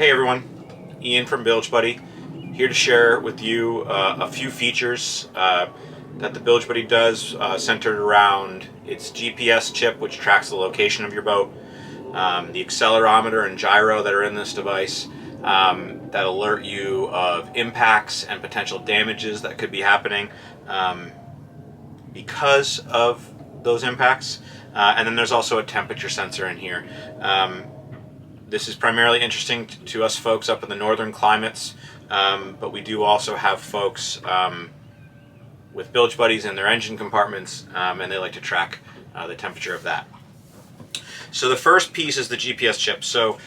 Hey everyone, Ian from Bilge Buddy, here to share with you a few features that the Bilge Buddy does centered around its GPS chip, which tracks the location of your boat, the accelerometer and gyro that are in this device that alert you of impacts and potential damages that could be happening because of those impacts. And then there's also a temperature sensor in here. This is primarily interesting to us folks up in the northern climates, but we do also have folks with bilge buddies in their engine compartments, and they like to track the temperature of that. So the first piece is the GPS chip. So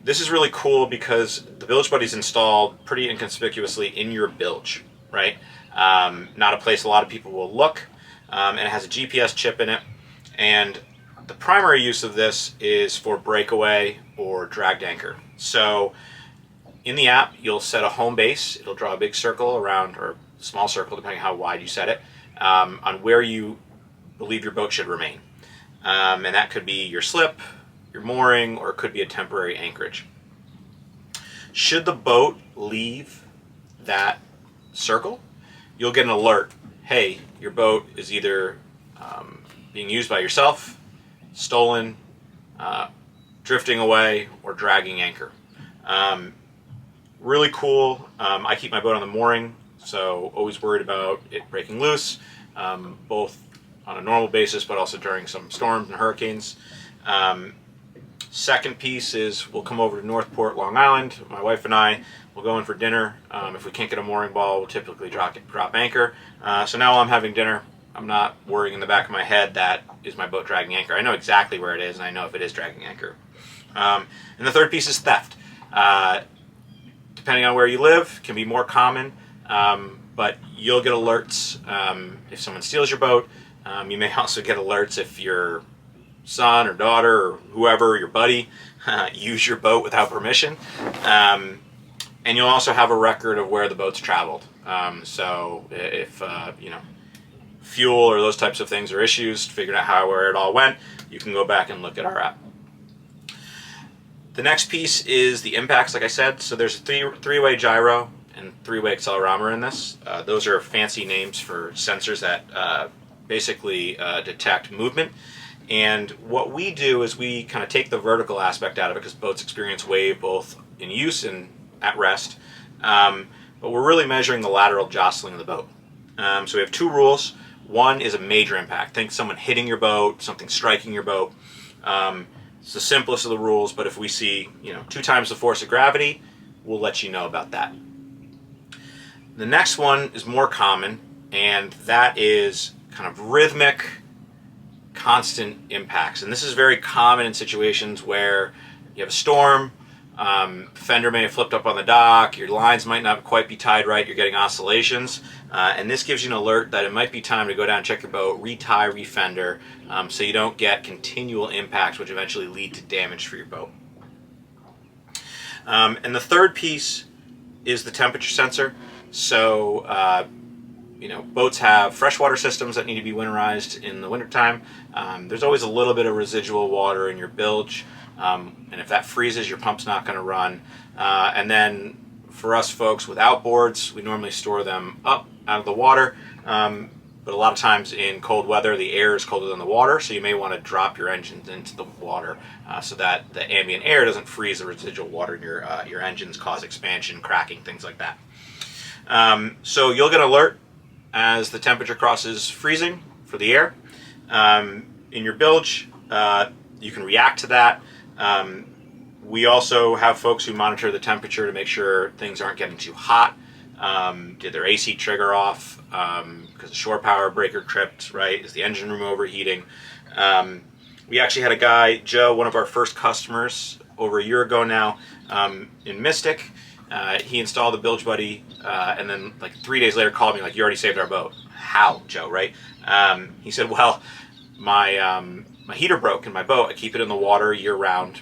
this is really cool because the bilge buddy is installed pretty inconspicuously in your bilge, right? Not a place a lot of people will look, and it has a GPS chip in it. And the primary use of this is for breakaway or dragged anchor. So in the app, you'll set a home base. It'll draw a big circle around, or a small circle, depending on how wide you set it, on where you believe your boat should remain. And that could be your slip, your mooring, or it could be a temporary anchorage. Should the boat leave that circle, you'll get an alert. Hey, your boat is either being used by yourself, stolen, drifting away, or dragging anchor. Really cool. I keep my boat on the mooring, so always worried about it breaking loose, both on a normal basis, but also during some storms and hurricanes. Second piece is we'll come over to Northport, Long Island. My wife and I will go in for dinner. If we can't get a mooring ball, we'll typically drop anchor. So now while I'm having dinner, I'm not worrying in the back of my head that is my boat dragging anchor. I know exactly where it is, and I know if it is dragging anchor. And the third piece is theft. Depending on where you live, can be more common, but you'll get alerts if someone steals your boat. You may also get alerts if your son or daughter or whoever, your buddy, use your boat without permission. And you'll also have a record of where the boat's traveled. So if fuel or those types of things are issues, figuring out where it all went, you can go back and look at our app. The next piece is the impacts, like I said. So there's a three-way gyro and three-way accelerometer in this. Those are fancy names for sensors that basically detect movement. And what we do is we kind of take the vertical aspect out of it, because boats experience wave both in use and at rest. But we're really measuring the lateral jostling of the boat. So we have two rules. One is a major impact. Think someone hitting your boat, something striking your boat. It's the simplest of the rules, but if we see 2 times the force of gravity, we'll let you know about that. The next one is more common, and that is kind of rhythmic, constant impacts. And this is very common in situations where you have a storm, fender may have flipped up on the dock, your lines might not quite be tied right, you're getting oscillations, and this gives you an alert that it might be time to go down and check your boat, retie, refender, so you don't get continual impacts which eventually lead to damage for your boat. And the third piece is the temperature sensor. So boats have freshwater systems that need to be winterized in the wintertime. There's always a little bit of residual water in your bilge, and if that freezes, your pump's not going to run. And then for us folks with outboards, we normally store them up out of the water, but a lot of times in cold weather, the air is colder than the water, so you may want to drop your engines into the water so that the ambient air doesn't freeze the residual water in your engines, cause expansion, cracking, things like that. So you'll get an alert as the temperature crosses freezing for the air. In your bilge, you can react to that. We also have folks who monitor the temperature to make sure things aren't getting too hot. Did their AC trigger off because the shore power breaker tripped, right? Is the engine room overheating? We actually had a guy, Joe, one of our first customers over a year ago now, in Mystic. He installed the Bilge Buddy, and then like 3 days later called me like, "You already saved our boat." How, Joe, right? He said, "Well, my heater broke in my boat. I keep it in the water year round.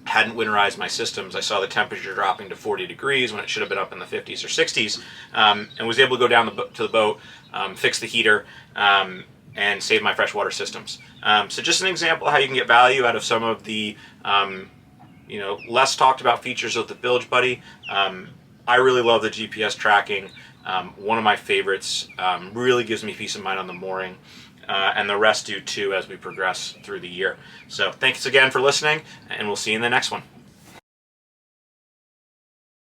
Hadn't winterized my systems. I saw the temperature dropping to 40 degrees when it should have been up in the 50s or 60s, and was able to go down to the boat, fix the heater, and save my freshwater systems." So just an example of how you can get value out of some of the less talked about features of the Bilge Buddy. I really love the GPS tracking. One of my favorites. Really gives me peace of mind on the mooring. And the rest do too as we progress through the year. So thanks again for listening, and we'll see you in the next one.